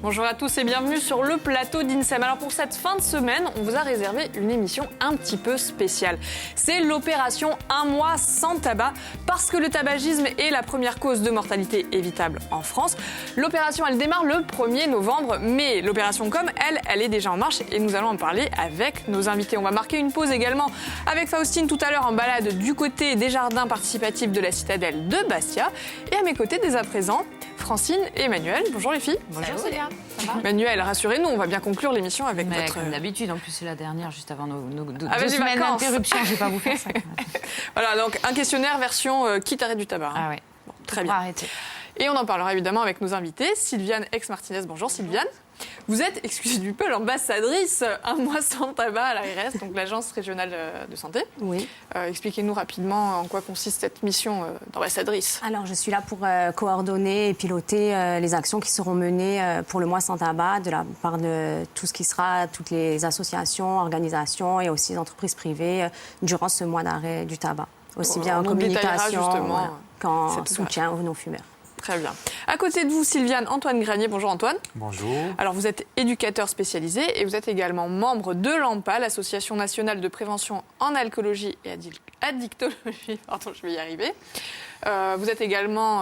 Bonjour à tous et bienvenue sur le plateau d'INSEM. Alors pour cette fin de semaine, on vous a réservé une émission un petit peu spéciale. C'est l'opération Un mois sans tabac, parce que le tabagisme est la première cause de mortalité évitable en France. L'opération, elle démarre le 1er novembre, mais l'opération Com, elle est déjà en marche et nous allons en parler avec nos invités. On va marquer une pause également avec Faustine tout à l'heure en balade du côté des jardins participatifs de la citadelle de Bastia. Et à mes côtés, dès à présent, Francine et Emmanuel. Bonjour les filles. Bonjour Célia. Emmanuel, rassurez-nous, on va bien conclure l'émission avec votre... Comme d'habitude, en plus c'est la dernière, juste avant nos deux avec semaines d'interruption, je ne vais pas vous faire ça. Voilà, donc un questionnaire version quitte arrête du tabac. Ah ouais. Bon, très bien. Arrêter. Et on en parlera évidemment avec nos invités. Sylviane Aix-Martinez, bonjour Sylviane. Vous êtes, excusez du peu, l'ambassadrice Un mois sans tabac à l'ARS, donc l'Agence régionale de santé. Oui. Expliquez-nous rapidement en quoi consiste cette mission d'ambassadrice. Alors, je suis là pour coordonner et piloter les actions qui seront menées pour le mois sans tabac de la part de tout ce qui sera toutes les associations, organisations et aussi les entreprises privées durant ce mois d'arrêt du tabac. Aussi bien en communication qu'en soutien aux non-fumeurs. Très bien. À côté de vous, Sylviane, Antoine Granier. Bonjour Antoine. Bonjour. Alors vous êtes éducateur spécialisé et vous êtes également membre de l'ANPA, l'Association nationale de prévention en alcoolologie et addictologie. Pardon, je vais y arriver. Vous êtes également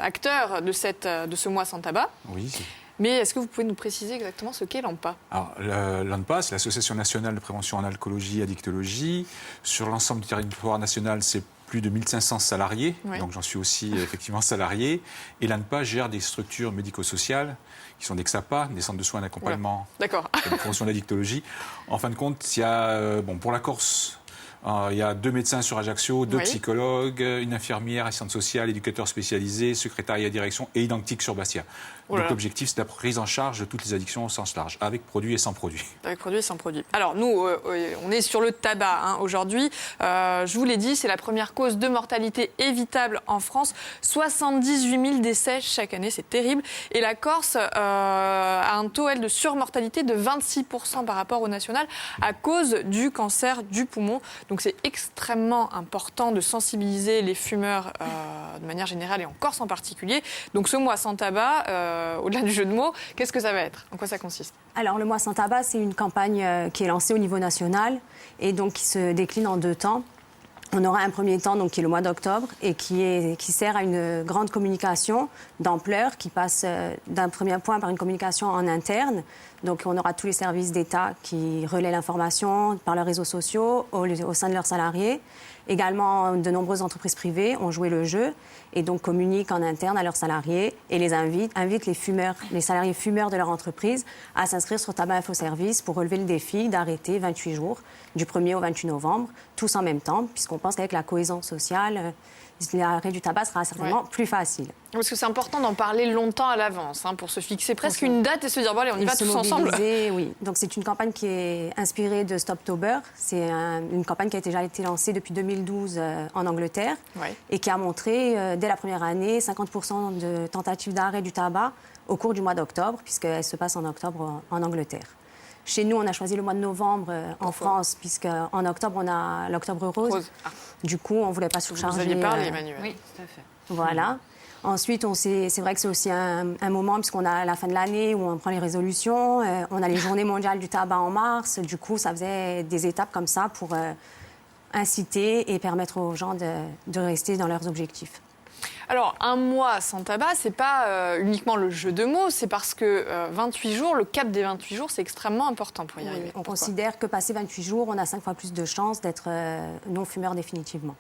acteur de ce mois sans tabac. Oui. Mais est-ce que vous pouvez nous préciser exactement ce qu'est l'ANPA ? Alors, l'ANPA, c'est l'Association nationale de prévention en alcoolologie et addictologie. Sur l'ensemble du territoire national, c'est plus de 1500 salariés, oui. Donc j'en suis aussi effectivement salarié. Et l'ANPA gère des structures médico-sociales qui sont des XAPA, des centres de soins d'accompagnement de prévention de l'addictologie. En fin de compte, il y a, pour la Corse, il y a 2 médecins sur Ajaccio, 2 psychologues, une infirmière, assistante sociale, éducateur spécialisé, secrétariat direction et identique sur Bastia. Donc l'objectif, c'est la prise en charge de toutes les addictions au sens large, avec produit et sans produit. Avec produit et sans produit. Alors nous, on est sur le tabac aujourd'hui. Je vous l'ai dit, c'est la première cause de mortalité évitable en France. 78 000 décès chaque année, c'est terrible. Et la Corse a un taux, de surmortalité de 26% par rapport au national à cause du cancer du poumon. Donc c'est extrêmement important de sensibiliser les fumeurs de manière générale et en Corse en particulier. Donc ce mois sans tabac, au-delà du jeu de mots, qu'est-ce que ça va être ? En quoi ça consiste ? Alors le mois sans tabac, c'est une campagne qui est lancée au niveau national et donc qui se décline en 2 temps. On aura un premier temps donc, qui est le mois d'octobre et qui sert à une grande communication d'ampleur qui passe d'un premier point par une communication en interne. Donc on aura tous les services d'État qui relaient l'information par leurs réseaux sociaux au sein de leurs salariés. Également, de nombreuses entreprises privées ont joué le jeu et donc communiquent en interne à leurs salariés et les invitent les salariés fumeurs de leur entreprise à s'inscrire sur Tabac Info Service pour relever le défi d'arrêter 28 jours du 1er au 28 novembre, tous en même temps, puisqu'on pense qu'avec la cohésion sociale, l'arrêt du tabac sera certainement plus facile. Parce que c'est important d'en parler longtemps à l'avance, pour se fixer presque une date et se dire, bon allez, on y va tous ensemble. Oui, donc c'est une campagne qui est inspirée de Stoptober. C'est une campagne qui a déjà été lancée depuis 2012 en Angleterre et qui a montré, dès la première année, 50% de tentatives d'arrêt du tabac au cours du mois d'octobre, puisqu'elle se passe en octobre en Angleterre. Chez nous, on a choisi le mois de novembre en France, puisqu'en octobre, on a l'Octobre Rose. Du coup, on ne voulait pas surcharger. Vous aviez parlé, Emmanuel. Oui, tout à fait. Voilà. Ensuite, c'est vrai que c'est aussi un moment, puisqu'on a la fin de l'année où on prend les résolutions. On a les Journées mondiales du tabac en mars. Du coup, ça faisait des étapes comme ça pour inciter et permettre aux gens de rester dans leurs objectifs. Alors, un mois sans tabac, c'est pas uniquement le jeu de mots, c'est parce que 28 jours, le cap des 28 jours, c'est extrêmement important pour y arriver. On considère que passé 28 jours, on a 5 fois plus de chances d'être non-fumeur définitivement.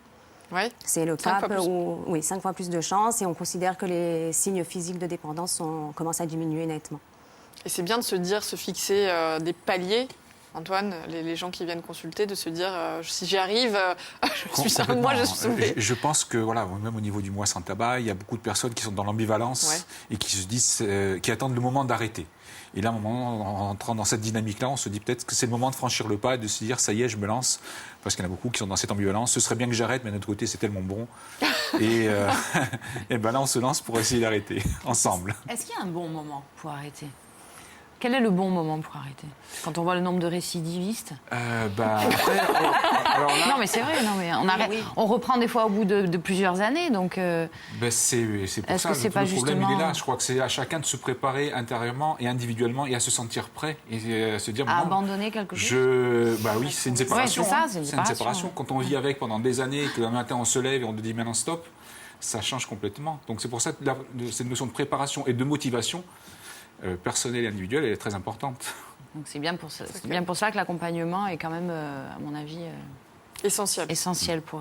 Oui. C'est le cap où, 5 fois plus de chances et on considère que les signes physiques de dépendance commencent à diminuer nettement. Et c'est bien de se fixer des paliers Antoine, les gens qui viennent consulter, de se dire si j'y arrive, moi je suis sauvée. Je pense que voilà, même au niveau du mois sans tabac, il y a beaucoup de personnes qui sont dans l'ambivalence et qui se disent, qui attendent le moment d'arrêter. Et là, à un moment, en entrant dans cette dynamique-là, on se dit peut-être que c'est le moment de franchir le pas et de se dire ça y est, je me lance. Parce qu'il y en a beaucoup qui sont dans cette ambivalence. Ce serait bien que j'arrête, mais d'un autre côté, c'est tellement bon. Et ben là, on se lance pour essayer d'arrêter ensemble. Est-ce qu'il y a un bon moment pour arrêter ? Quel est le bon moment pour arrêter ? Quand on voit le nombre de récidivistes. Après, alors là, Non, mais c'est vrai. Non, mais on arrête. On reprend des fois au bout de plusieurs années, donc. c'est pour Est-ce ça que c'est pas le problème justement- il est là. Je crois que c'est à chacun de se préparer intérieurement et individuellement et à se sentir prêt et à se dire À non, abandonner quelque chose. oui, c'est une séparation. Ouais, c'est ça, hein. c'est une C'est une séparation. séparation. Quand on vit avec pendant des années et que le matin on se lève et on te dit maintenant stop, ça change complètement. Donc c'est pour ça que cette notion de préparation et de motivation personnelle et individuelle, elle est très importante. Donc c'est bien pour ça que l'accompagnement est quand même, à mon avis, Essentiel. pour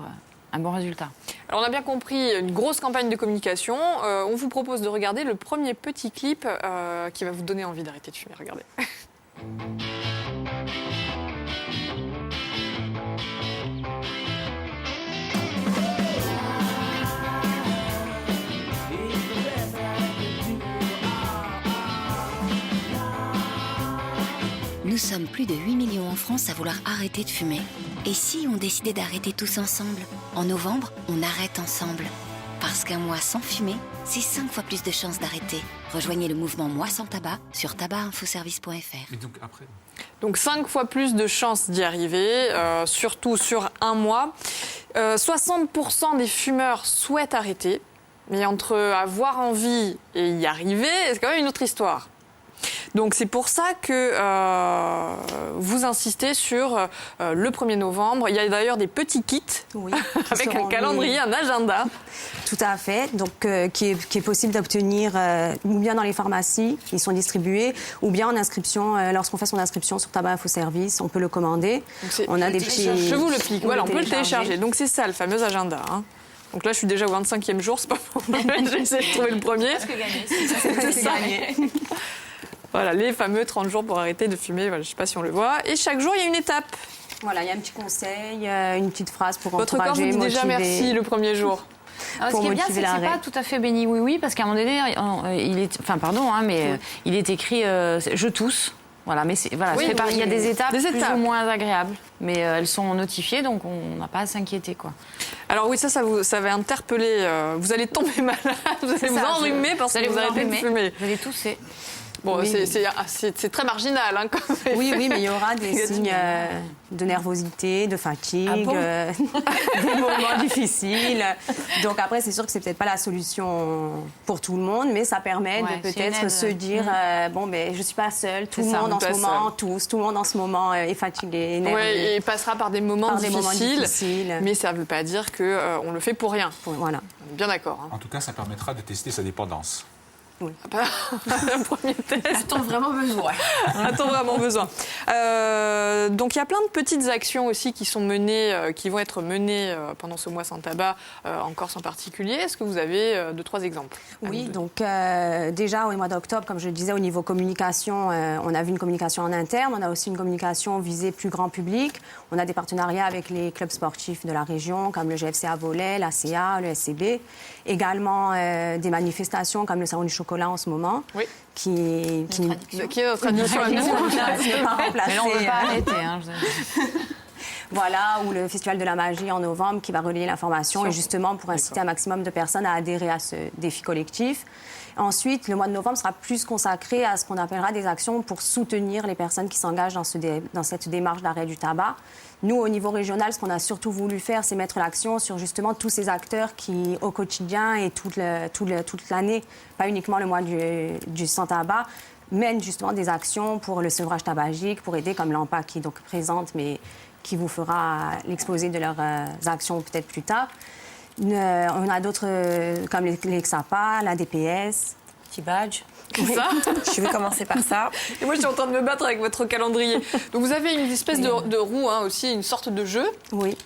un bon résultat. Alors on a bien compris, une grosse campagne de communication. On vous propose de regarder le premier petit clip qui va vous donner envie d'arrêter de fumer. Regardez. Nous sommes plus de 8 millions en France à vouloir arrêter de fumer. Et si on décidait d'arrêter tous ensemble ? En novembre, on arrête ensemble. Parce qu'un mois sans fumer, c'est 5 fois plus de chances d'arrêter. Rejoignez le mouvement Moi sans tabac sur tabacinfoservice.fr. Et donc après. Donc 5 fois plus de chances d'y arriver, surtout sur un mois. 60% des fumeurs souhaitent arrêter, mais entre avoir envie et y arriver, c'est quand même une autre histoire. Donc c'est pour ça que vous insistez sur le 1er novembre. Il y a d'ailleurs des petits kits avec un calendrier, un agenda. Tout à fait. Donc, qui est possible d'obtenir ou bien dans les pharmacies, ils sont distribués, ou bien en inscription, lorsqu'on fait son inscription sur Tabac Info Service, on peut le commander. On a des petits. Je vous le pique. Voilà, on peut le télécharger. Donc c'est ça, le fameux agenda. Hein. Donc là, je suis déjà au 25e jour, c'est pas problème. J'ai essayé de trouver le premier. C'est ça. Voilà, les fameux 30 jours pour arrêter de fumer. Voilà, je ne sais pas si on le voit. Et chaque jour, il y a une étape. Voilà, il y a un petit conseil, une petite phrase pour Votre corps encourager, vous dit déjà motiver. merci le premier jour. Alors, ce Pour qui est bien, c'est motiver que c'est l'arrêt. pas tout à fait béni oui, parce qu'à un moment donné, il est écrit je tousse. Voilà, mais il y a des étapes plus ou moins agréables, mais elles sont notifiées, donc on n'a pas à s'inquiéter, quoi. Alors oui, ça va interpeller. Vous allez tomber malade, vous allez vous enrhumer parce que vous arrêtez de fumer. Vous allez tousser. Bon, Oui. c'est très marginal. Hein, quand même. Oui, mais il y aura des signes de nervosité, de fatigue, Ah bon des moments difficiles. Donc après, c'est sûr que c'est peut-être pas la solution pour tout le monde, mais ça permet de c'est une peut-être aide. se dire je suis pas seule, tout le ça, monde en ce pas moment, tout le monde en ce moment est fatigué, énervé. Ouais, et il passera par des moments difficiles, difficiles. mais ça ne veut pas dire qu'on le fait pour rien. Voilà. On est bien d'accord. Hein. En tout cas, ça permettra de tester sa dépendance. Un premier test. A-t-on vraiment besoin ? A-t-on vraiment besoin Donc il y a plein de petites actions aussi qui sont menées, qui vont être menées pendant ce mois sans tabac, en Corse en particulier. Est-ce que vous avez 2-3 exemples ? Oui, donc déjà au mois d'octobre, comme je le disais, au niveau communication, on a vu une communication en interne, on a aussi une communication visée plus grand public. On a des partenariats avec les clubs sportifs de la région, comme le GFC à Volet, l'ACA, le SCB. Également des manifestations comme le Salon du chocolat en ce moment, qui Qui est notre tradition à nous. n'est pas remplacé. Mais là, on ne veut pas arrêter. Hein, Voilà, ou le Festival de la magie en novembre qui va relayer l'information et justement pour inciter un maximum de personnes à adhérer à ce défi collectif. Ensuite, le mois de novembre sera plus consacré à ce qu'on appellera des actions pour soutenir les personnes qui s'engagent dans cette démarche d'arrêt du tabac. Nous, au niveau régional, ce qu'on a surtout voulu faire, c'est mettre l'action sur justement tous ces acteurs qui, au quotidien et toute l'année, pas uniquement le mois du sans tabac, mènent justement des actions pour le sevrage tabagique, pour aider comme l'AMPA qui est donc présente, mais qui vous fera l'exposé de leurs actions peut-être plus tard. On a d'autres comme les XAPA, la DPS. Petit badge. C'est ça. Je vais commencer par ça. Et moi, je suis en train de me battre avec votre calendrier. Donc, vous avez une espèce de roue, hein, aussi, une sorte de jeu. Oui.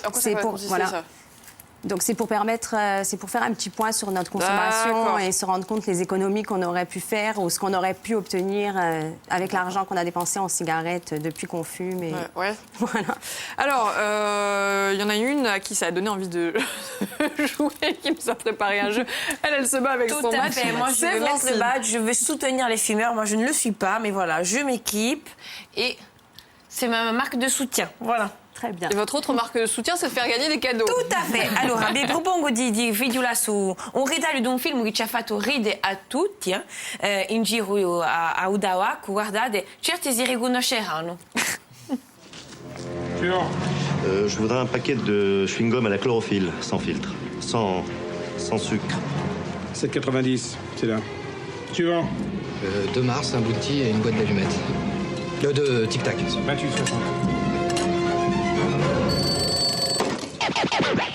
En quoi C'est ça va pour- consister, voilà. ça Donc c'est pour faire un petit point sur notre consommation et se rendre compte les économies qu'on aurait pu faire ou ce qu'on aurait pu obtenir avec l'argent qu'on a dépensé en cigarettes depuis qu'on fume. Et... Ouais. Voilà. Alors, il y en a une à qui ça a donné envie de jouer, qui nous a préparé un jeu. Elle se bat avec son badge. Tout à fait. Moi, je veux mettre le badge, je veux soutenir les fumeurs. Moi, je ne le suis pas, mais voilà, je m'équipe et c'est ma marque de soutien. Voilà. Très bien. Et votre autre marque de soutien, c'est de faire gagner des cadeaux. Tout à fait. Allora, vi propongo di video su un ritaglio di un film che ci ha fatto ridere a tutti in giro a Udawa. Guardate, certi si riconosceranno. Je voudrais un paquet de chewing-gum à la chlorophylle, sans filtre, sans sucre. 7,90, c'est là. Suivant. 2 Mars, un bounty et une boîte d'allumettes. De Tic Tac. 28,60.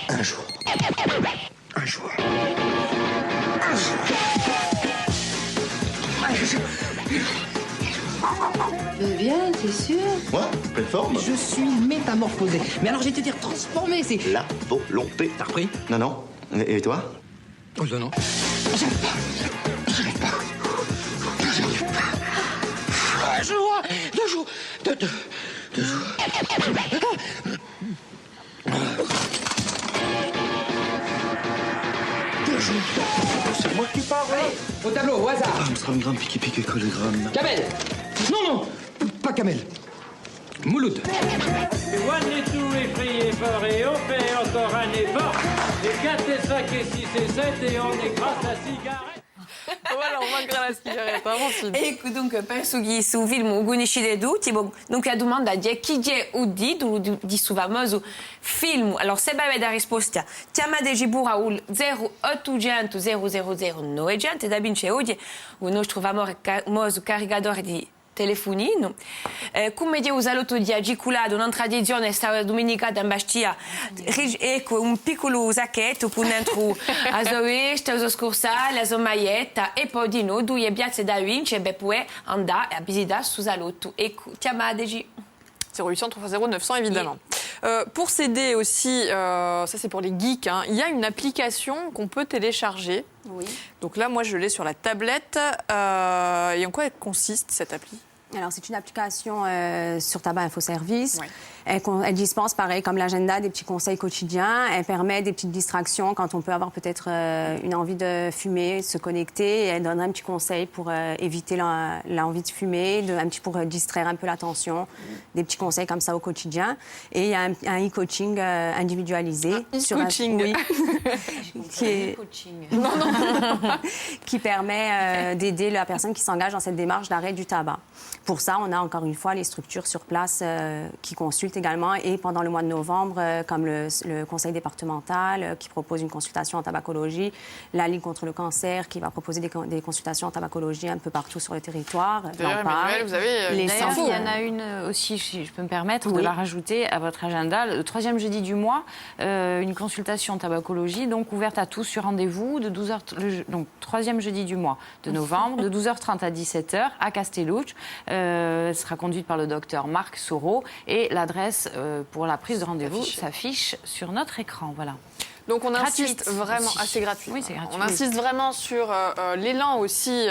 Un jour. Bien, t'es sûr? Moi, pleine forme. Je suis métamorphosé. Mais alors j'étais dire transformé, c'est... La volonté. T'as repris? Non. Et toi? Oh, non. J'arrive pas. Un jour, 2 jours, 2 jours. C'est moi qui parle. Allez, au tableau, au hasard. Amstramgram, pique, collégramme. Kamel. Non, pas Kamel. Mouloud. One et tout effrayé fort et on fait encore un effort. Et 4 et 5 et 6 et 7 et on écrase la cigarette. Voilà, on vaincra la cigarette, invincible. Ecco, dunque, penso che sul film conoscete tutti. Dunque, la domanda è chi è udito di suo famoso film. Allora, se avete la risposta, chiamate Gibura ul 0800 000 900 e da vincere oggi il nostro famoso caricatore di telefonino. Come dicevo l'altro dia, Giculato, un'altra edizione stava domenicata in Bastia. Ecco, un piccolo sacchetto con dentro la sua veste, la sua scorsale, la sua maglietta e poi di noi 2 piazze da vincere e poi andare a visitare su Salotto. Ecco, chiamateci. 0800 3x0 900 évidemment. Pour s'aider aussi, ça c'est pour les geeks, hein, il y a une application qu'on peut télécharger. Oui. Donc là, moi je l'ai sur la tablette. Et en quoi elle consiste cette appli ? Alors, c'est une application sur Tabac Info Service. Ouais. Elle dispense, pareil, comme l'agenda, des petits conseils quotidiens. Elle permet des petites distractions quand on peut avoir peut-être une envie de fumer, se connecter. Et elle donne un petit conseil pour éviter l'envie de fumer, pour distraire un peu l'attention. Des petits conseils comme ça au quotidien. Et il y a un e-coaching individualisé. E-coaching. Qui permet d'aider la personne qui s'engage dans cette démarche d'arrêt du tabac. Pour ça, on a encore une fois les structures sur place qui consultent également et pendant le mois de novembre, comme le conseil départemental qui propose une consultation en tabacologie, la Ligue contre le cancer qui va proposer des consultations en tabacologie un peu partout sur le territoire. D'ailleurs, Emmanuel, vous avez il y en a une aussi, si je peux me permettre, de la rajouter à votre agenda. Le 3e jeudi du mois, une consultation en tabacologie, donc ouverte à tous sur rendez-vous, de 12h, donc 3e jeudi du mois de novembre, de 12h30 à 17h à Castellucci. Elle sera conduite par le docteur Marc Soro et l'adresse pour la prise de rendez-vous s'affiche sur notre écran. Voilà. Donc on insiste vraiment, c'est gratuit. Oui, c'est gratuit. On insiste vraiment sur l'élan aussi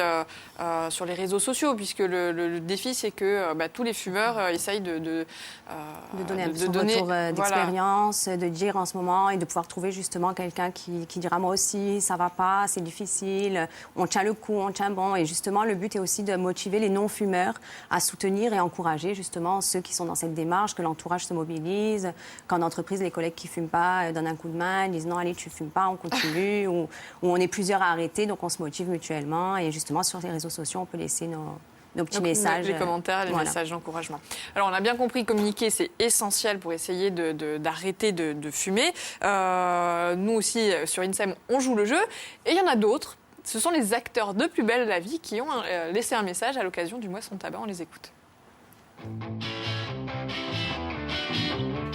sur les réseaux sociaux, puisque le défi c'est que tous les fumeurs essayent de donner un petit retour d'expérience, de dire en ce moment et de pouvoir trouver justement quelqu'un qui dira moi aussi ça va pas, c'est difficile, on tient le coup, on tient bon. Et justement le but est aussi de motiver les non-fumeurs à soutenir et encourager justement ceux qui sont dans cette démarche, que l'entourage se mobilise, qu'en entreprise les collègues qui fument pas donnent un coup de main, disent non allez tu fumes pas, on continue, ou on est plusieurs à arrêter donc on se motive mutuellement et justement sur les réseaux sociaux on peut laisser nos petits messages. Les commentaires, les messages d'encouragement. Alors, on a bien compris, communiquer, c'est essentiel pour essayer d'arrêter de fumer. Nous aussi, sur INSEM, on joue le jeu. Et il y en a d'autres. Ce sont les acteurs de Plus belle la vie qui ont laissé un message à l'occasion du mois sans tabac. On les écoute.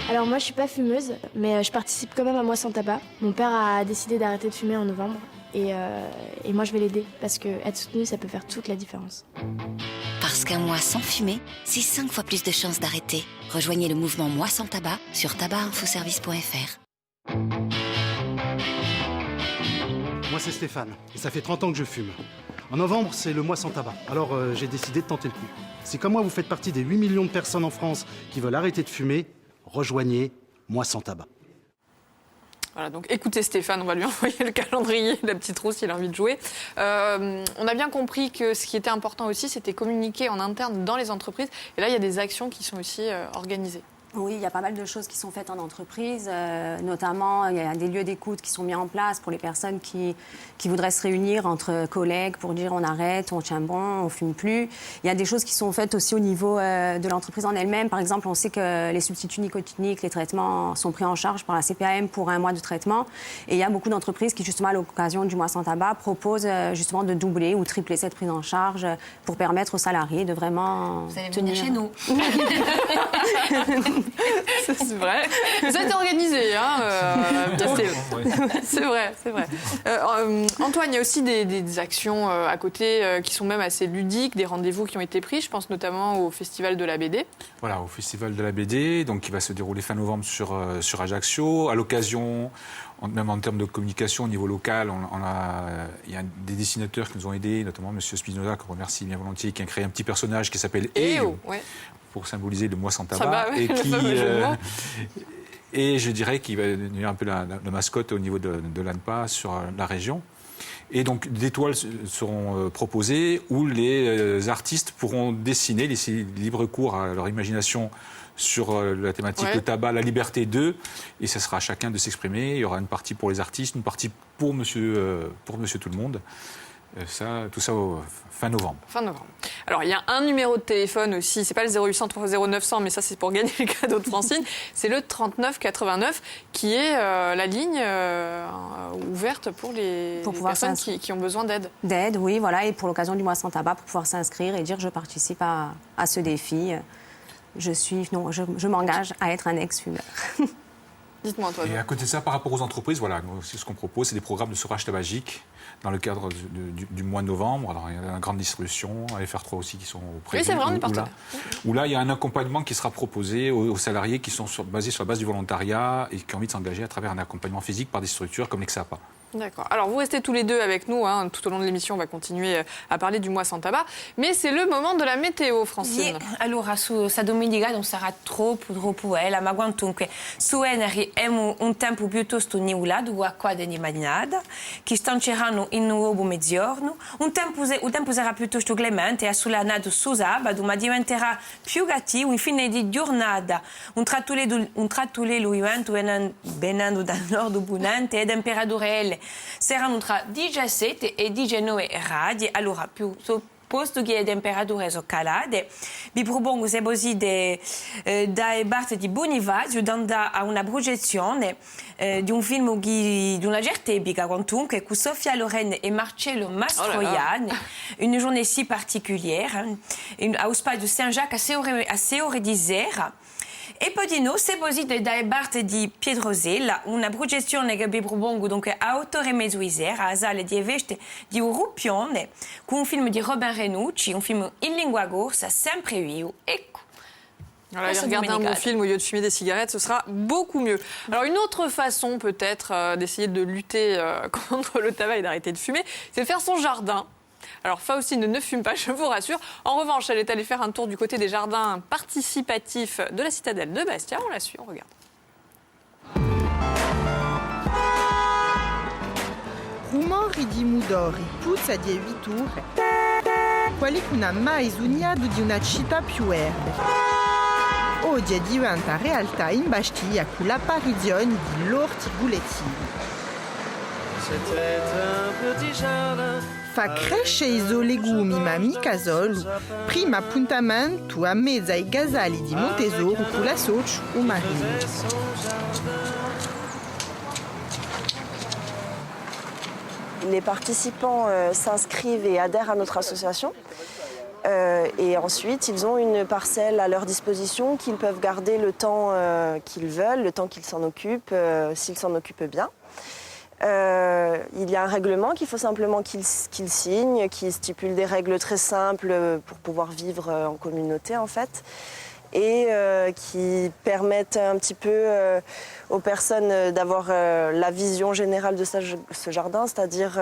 Alors moi je suis pas fumeuse, mais je participe quand même à Mois sans tabac. Mon père a décidé d'arrêter de fumer en novembre et moi je vais l'aider parce que être soutenu ça peut faire toute la différence. Parce qu'un mois sans fumer, c'est 5 fois plus de chances d'arrêter. Rejoignez le mouvement Mois sans tabac sur tabacinfoservice.fr. Moi, c'est Stéphane, et ça fait 30 ans que je fume. En novembre, c'est le mois sans tabac. Alors, j'ai décidé de tenter le coup. Si comme moi, vous faites partie des 8 millions de personnes en France qui veulent arrêter de fumer, rejoignez Mois sans tabac. Voilà, donc écoutez Stéphane, on va lui envoyer le calendrier, la petite roue s'il a envie de jouer. On a bien compris que ce qui était important aussi, c'était communiquer en interne dans les entreprises. Et là, il y a des actions qui sont aussi organisées. Oui, il y a pas mal de choses qui sont faites en entreprise. Notamment, il y a des lieux d'écoute qui sont mis en place pour les personnes qui voudraient se réunir entre collègues pour dire on arrête, on tient bon, on fume plus. Il y a des choses qui sont faites aussi au niveau de l'entreprise en elle-même. Par exemple, on sait que les substituts nicotiniques, les traitements sont pris en charge par la CPAM pour un mois de traitement. Et il y a beaucoup d'entreprises qui, justement, à l'occasion du mois sans tabac, proposent justement de doubler ou tripler cette prise en charge pour permettre aux salariés de vraiment Vous allez venir chez nous. C'est vrai. Ça a été organisé, hein. C'est vrai, c'est vrai. Antoine, il y a aussi des actions à côté qui sont même assez ludiques, des rendez-vous qui ont été pris. Je pense notamment au Festival de la BD. Voilà, au Festival de la BD, donc qui va se dérouler fin novembre sur Ajaccio. À l'occasion, même en termes de communication au niveau local, il y a des dessinateurs qui nous ont aidés, notamment M. Spinoza, qu'on remercie bien volontiers, qui a créé un petit personnage qui s'appelle EO. Ouais. Pour symboliser le mois sans tabac, et qui et je dirais qu'il va devenir un peu la mascotte au niveau de l'ANPA sur la région. Et donc des toiles seront proposées où les artistes pourront dessiner, laisser libre cours à leur imagination sur la thématique le tabac, la liberté d'eux, et ça sera à chacun de s'exprimer. Il y aura une partie pour les artistes, une partie pour monsieur tout le monde. Tout ça fin novembre. Fin novembre. Alors, il y a un numéro de téléphone aussi, c'est pas le 0800 30 900, mais ça, c'est pour gagner le cadeau de Francine. C'est le 39 89, qui est la ligne ouverte pour les personnes qui ont besoin d'aide. D'aide, oui, voilà, et pour l'occasion du mois sans tabac, pour pouvoir s'inscrire et dire je participe à ce défi. Je m'engage à être un ex-fumeur. Dites-moi, Antoine. Et à côté de ça, par rapport aux entreprises, voilà, ce qu'on propose, c'est des programmes de sevrage tabagique dans le cadre du mois de novembre. Alors, il y a la grande distribution, FR3 aussi qui sont prévus. Oui, c'est vrai, on est partenaire. Où là, il y a un accompagnement qui sera proposé aux salariés qui sont basés sur la base du volontariat et qui ont envie de s'engager à travers un accompagnement physique par des structures comme l'Exapa. D'accord. Alors, vous restez tous les deux avec nous. Hein. Tout au long de l'émission, on va continuer à parler du mois sans tabac. Mais c'est le moment de la météo, Francine. Allora, sa domenica non sarà troppo bella, ma quantunque su Eneri è un tempo piuttosto nuvolato, acqua di mattinata, che stanceranno in nuovo mezzogiorno. Un tempo sarà piuttosto clemente, assolanato su sabato, ma diventerà più cattivo in fine di giornata. Un trattulelo vento venendo dal nord punente e temperature saranno tra 17 e 19 gradi, allora posto che le temperature sono calate, vi propongo se così da parte di Bonifacio di andare a una proiezione di un film di una certa epica quantunque con Sofia Loren e Marcello Mastroianni, une journée si particulière, allo Spazio Saint-Jacques a 6 ore di sera. E poi di no, se così da parte di Piedrosella, una proiezione che vi propongo donc a 8h30 di sera, a Sale di Eveste di Rupione, con un film di Robin Renucci, un film in lingua corsa, sempre io. Ecco. Voilà, regarder un bon film au lieu de fumer des cigarettes, ce sera beaucoup mieux. Alors une autre façon peut-être d'essayer de lutter contre le tabac et d'arrêter de fumer, c'est de faire son jardin. Alors Faustine ne fume pas, je vous rassure. En revanche, elle est allée faire un tour du côté des jardins participatifs de la citadelle de Bastia. On la suit, on regarde. Rumor di mudori, puzza di eviture, quali una mai sognato di una città più verde. Oggi diventa realtà in Bastia con l'apparizione di l'orti bulettini. C'était un petit jardin. Fa crescere i legumi Mami Casolo, prima appuntamento a mezzo ai gasali di Montesoro con la socio o Marino. Les participants s'inscrivent et adhèrent à notre association. Et ensuite, ils ont une parcelle à leur disposition qu'ils peuvent garder le temps qu'ils veulent, le temps qu'ils s'en occupent, s'ils s'en occupent bien. Il y a un règlement qu'il faut simplement qu'ils signent, qui stipule des règles très simples pour pouvoir vivre en communauté en fait. et qui permettent un petit peu aux personnes d'avoir la vision générale de ce jardin, c'est-à-dire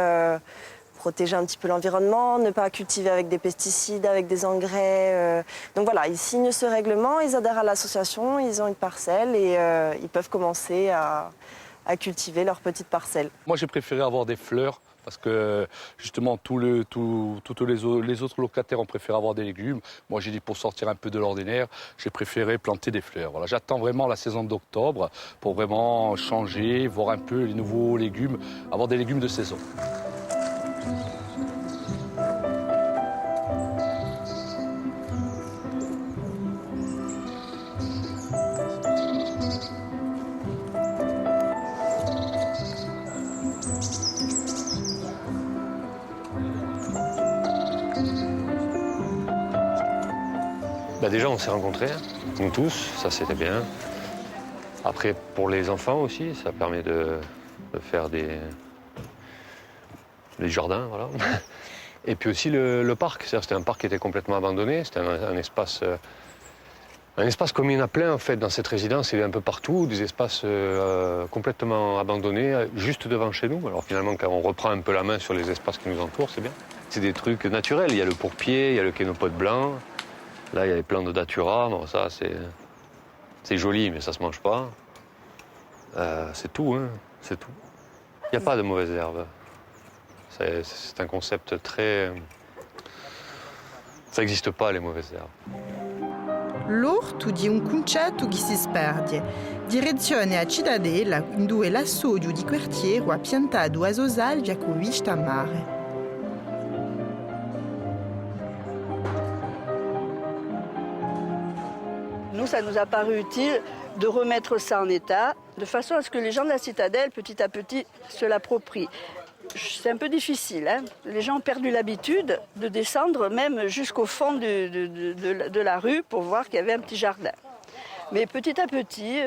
protéger un petit peu l'environnement, ne pas cultiver avec des pesticides, avec des engrais. Donc voilà, ils signent ce règlement, ils adhèrent à l'association, ils ont une parcelle et ils peuvent commencer à cultiver leur petite parcelle. Moi, j'ai préféré avoir des fleurs parce que justement, tous les autres locataires ont préféré avoir des légumes. Moi, j'ai dit pour sortir un peu de l'ordinaire, j'ai préféré planter des fleurs. Voilà, j'attends vraiment la saison d'octobre pour vraiment changer, voir un peu les nouveaux légumes, avoir des légumes de saison. Déjà, on s'est rencontrés, nous tous, ça c'était bien. Après, pour les enfants aussi, ça permet de faire des jardins, voilà. Et puis aussi le parc, c'était un parc qui était complètement abandonné, c'était un espace comme il y en a plein en fait dans cette résidence, il y a un peu partout, des espaces complètement abandonnés, juste devant chez nous. Alors finalement, quand on reprend un peu la main sur les espaces qui nous entourent, c'est bien. C'est des trucs naturels, il y a le pourpier, il y a le kénopode blanc. Là, il y a les plants de datura, bon, ça, c'est joli, mais ça se mange pas. C'est tout, hein, c'est tout. Il n'y a pas de mauvaises herbes. C'est un concept très... Ça n'existe pas, les mauvaises herbes. L'orto di un concetto che si sperde. Direzione a Cittadella, in due l'assodio di quartiere ha piantato a Sosalvia con vista a mare. Nous, ça nous a paru utile de remettre ça en état, de façon à ce que les gens de la citadelle, petit à petit, se l'approprient. C'est un peu difficile, hein. Les gens ont perdu l'habitude de descendre même jusqu'au fond de la rue pour voir qu'il y avait un petit jardin. Mais petit à petit,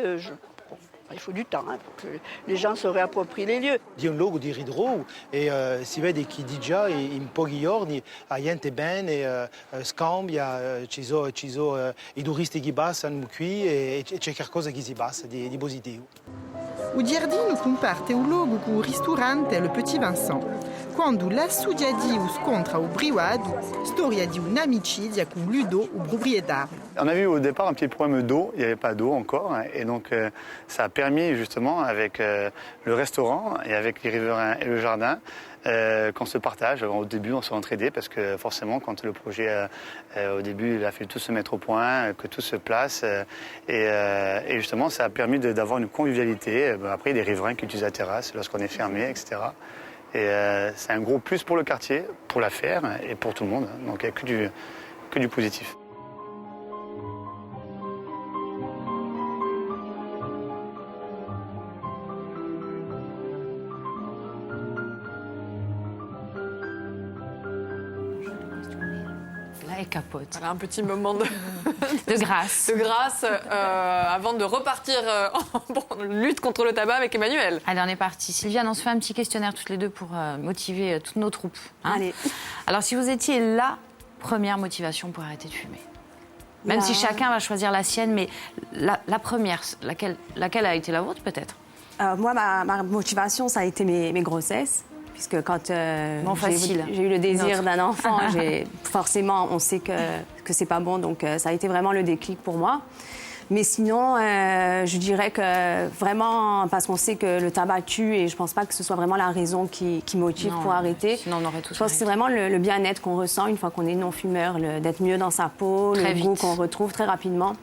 il faut du temps pour que les gens se réapproprient les lieux. Di un luogo di ritrovo e si vede che di già in pochi giorni la gente bene scambia, ci sono i turisti che passano qui e c'è qualcosa che si passa di positivo. O giardino comparte un luogo con un ristorante Le Petit Vincent. Quando l'assodia di scontra o brivado, storia di un'amicizia con Ludo, o proprietario. On a vu au départ un petit problème d'eau, il n'y avait pas d'eau encore, et donc ça a permis justement avec le restaurant et avec les riverains et le jardin qu'on se partage. Au début, on s'est entraidés parce que forcément, quand le projet, au début, il a fallu tout se mettre au point, que tout se place, et justement, ça a permis d'avoir une convivialité. Après, des riverains qui utilisent la terrasse lorsqu'on est fermé, etc. Et c'est un gros plus pour le quartier, pour l'affaire et pour tout le monde. Donc il n'y a que du positif. Là, elle capote. Voilà, un petit moment de grâce. De grâce avant de repartir en lutte contre le tabac avec Emmanuel. Allez, on est parti. Sylviane, on se fait un petit questionnaire toutes les deux pour motiver toutes nos troupes. Hein. Allez. Alors, si vous étiez la première motivation pour arrêter de fumer, même si chacun va choisir la sienne, mais la première, laquelle a été la vôtre peut-être? Moi, ma motivation, ça a été mes grossesses. Puisque quand j'ai eu le désir d'un enfant, forcément, on sait que c'est pas bon. Donc, ça a été vraiment le déclic pour moi. Mais sinon, je dirais que vraiment, parce qu'on sait que le tabac tue et je pense pas que ce soit vraiment la raison qui motive pour arrêter. Sinon, on aurait tous je pense que c'est vraiment le bien-être qu'on ressent une fois qu'on est non-fumeur, d'être mieux dans sa peau, le goût qu'on retrouve très rapidement.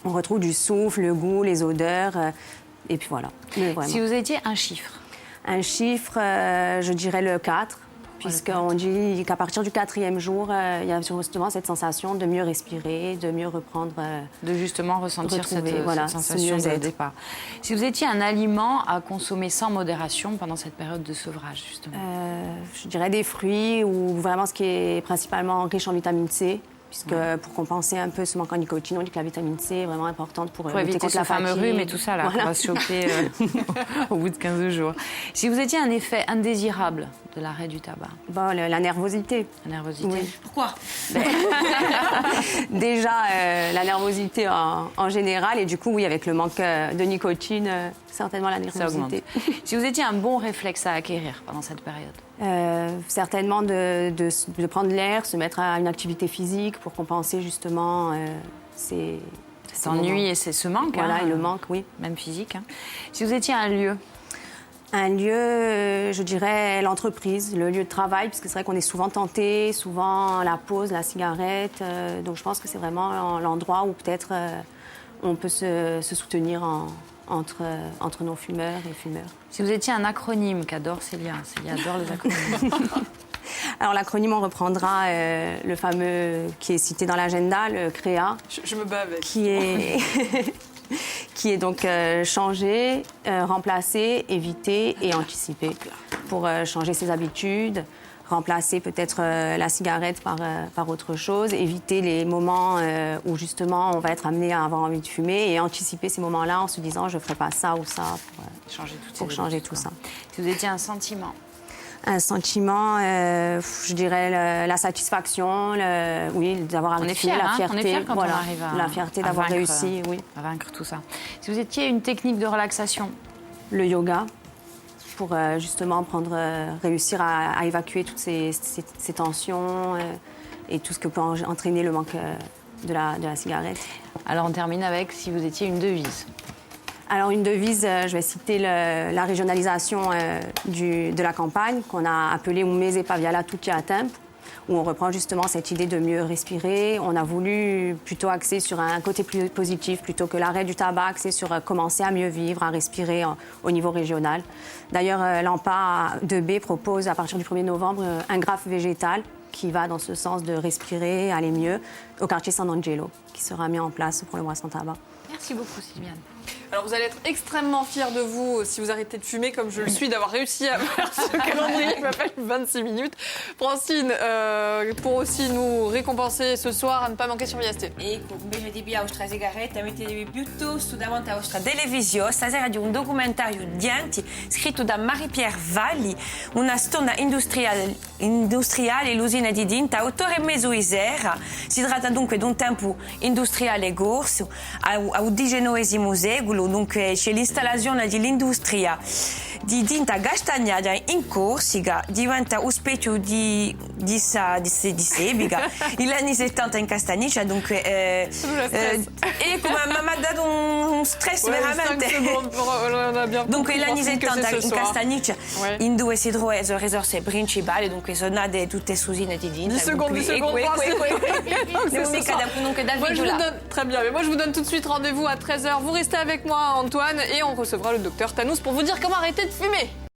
On retrouve du souffle, le goût, les odeurs. Et puis voilà. Si vous étiez un chiffre? Un chiffre, je dirais le 4, puisqu'on dit qu'à partir du 4e jour, il y a justement cette sensation de mieux respirer, de mieux reprendre... de justement ressentir cette sensation de départ. Si vous étiez un aliment à consommer sans modération pendant cette période de sevrage, justement? Je dirais des fruits ou vraiment ce qui est principalement riche en vitamine C. puisque pour compenser un peu ce manque en nicotine, on dit que la vitamine C est vraiment importante pour lutter éviter contre ce la fameux fatigue. rhume et tout ça, là, qu'on va se choper au bout de 15 jours. Si vous étiez un effet indésirable de l'arrêt du tabac? Bon, la nervosité. La nervosité. Oui. Pourquoi? Déjà, la nervosité en général, et du coup, oui, avec le manque de nicotine, certainement la Ça augmente. nervosité. Si vous étiez un bon réflexe à acquérir pendant cette période? Certainement de prendre l'air, se mettre à une activité physique pour compenser justement ces ennui et ce manque. Voilà, et le manque, oui. Même physique. Si vous étiez un lieu? Un lieu, je dirais l'entreprise, le lieu de travail, puisque c'est vrai qu'on est souvent tenté, souvent la pause, la cigarette. Donc je pense que c'est vraiment l'endroit où peut-être on peut se soutenir entre non-fumeurs et fumeurs. Si vous étiez un acronyme qu'adore Célia, Célia adore les acronymes. Alors l'acronyme, on reprendra le fameux qui est cité dans l'agenda, le CREA. Je me bats avec. Qui est donc changer, remplacer, éviter et anticiper. Pour changer ses habitudes, remplacer peut-être la cigarette par autre chose, éviter les moments où justement on va être amené à avoir envie de fumer et anticiper ces moments-là en se disant je ne ferai pas ça ou ça pour changer tout ça. Si vous étiez un sentiment? Un sentiment, je dirais la satisfaction, oui, d'avoir arrêté de fumer, la fierté. On est fier quand on arrive la fierté d'avoir réussi, oui. À vaincre tout ça. Si vous étiez une technique de relaxation? Le yoga, pour justement réussir à évacuer toutes ces tensions et tout ce que peut entraîner le manque de la cigarette. Alors on termine avec si vous étiez une devise. Alors une devise, je vais citer la régionalisation de la campagne qu'on a appelée Un mese pa via tutti a tempo, où on reprend justement cette idée de mieux respirer. On a voulu plutôt axer sur un côté plus positif plutôt que l'arrêt du tabac, axer sur commencer à mieux vivre, à respirer au niveau régional. D'ailleurs, l'AMPA 2B propose à partir du 1er novembre un graphe végétal qui va dans ce sens de respirer, aller mieux, au quartier San Angelo, qui sera mis en place pour le mois sans tabac. Merci beaucoup, Sylviane. Alors vous allez être extrêmement fiers de vous si vous arrêtez de fumer comme je le suis, d'avoir réussi à faire ce calendrier qui m'appelle 26 minutes. Francine, pour aussi nous récompenser ce soir à ne pas manquer sur VST. Ecco, invece di via vostra sigaretta mettetevi piuttosto davanti alla vostra televisione. Stasera di un documentario Dienti scritto da Marie-Pierre Valli, una storia industriale l'usina di Dinta, autore e mezzo Isera. Si tratta dunque di un tempo industriale corso al XIX secolo. Dunque c'è l'installazione dell'industria di Dinta Gastagnada in Corsica, diventa un specchio di Sebiga. Negli anni 70 in Castagniccia, dunque e come mi ha dato un stress veramente. Dunque negli anni 70 in Castagniccia, in due si trovano le risorse principali, dunque sono nate tutte le usine di Dinta. 10 secondes. Très bien, mais moi je vous donne tout de suite rendez-vous à 13h. Vous restez avec moi, Antoine, et on recevra le docteur Tanous pour vous dire comment arrêter de fumer.